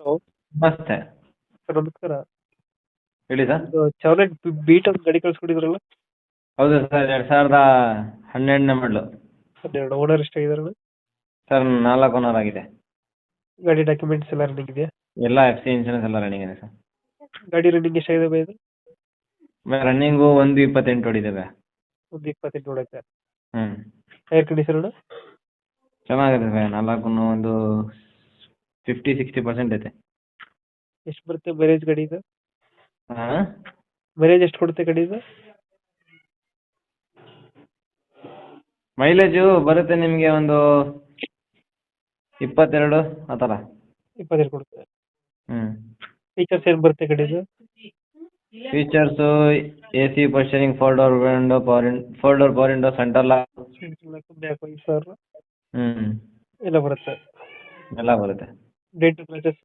Hello ನಮಸ್ತೆ. Sir ನಮಸ್ಕಾರ. ಹೇಳಿ ಸರ್. ಇದು ಚಾವ್ಲೆಟ್ ಬೀಟ್ ಅಂತ ಗಾಡಿ ಕಳ್ಸ್ಕೊಟ್ಟಿದ್ರಲ್ಲ, ಹೌದು ಸರ್, 2012ನೇ ಮಾಡಲು. 12 ಓನರ್ ಎಷ್ಟಾಗಿದಾರಲ್ಲ? ಸರ್ 4 ಓನರ್ ಆಗಿದೆ. ಗಾಡಿ ಡಾಕ್ಯುಮೆಂಟ್ಸ್ ಎಲ್ಲ ರನ್ನಿಂಗ್ ಇದೆಯಾ? ಎಲ್ಲ FC ಇನ್ಶೂರೆನ್ಸ್ ಎಲ್ಲ ರನ್ನಿಂಗ್ ಇದೆ ಸರ್. ಗಾಡಿ ರನ್ನಿಂಗ್ ಎಷ್ಟಾಗಿದೆ ಬೈ ಇದು? ರನ್ನಿಂಗು 1:28 ಹೊಡಿದ್ದೇವೆ. ಒಂದು 28 ನೋಡಕ್ಕೆ. ಹ್ಞೂ ಟೈರ್ ಕಂಡೀಷನ್ ಚೆನ್ನಾಗಿದೆ ಸರ್. 4 ಒಂದು 50-60% ಐತೆ. ಎಷ್ಟು ಬರುತ್ತೆ ಮೈಲೇಜ್ ಗಾಡಿ ಇದು? ಹಾಂ, ಮೈಲೇಜ್ ಎಷ್ಟು ಕೊಡುತ್ತೆ ಗಾಡಿ ಇದು? ಮೈಲೇಜು ಬರುತ್ತೆ ನಿಮಗೆ ಒಂದು 22 ಆ ಥರ. 22 ಕೊಡುತ್ತೆ. ಹ್ಞೂ. ಫೀಚರ್ಸ್ ಏನು ಬರುತ್ತೆ ಗಾಡಿದು? ಫೀಚರ್ಸು AC ಪೋಸ್ಟರಿಂಗ್, 4 door window, power window, centre lock. Back visor ಹ್ಞೂ ಎಲ್ಲ ಬರುತ್ತೆ. ಎಲ್ಲ ಬರುತ್ತೆ. ಡೆಂಟ್ ಕ್ರಾಚಸ್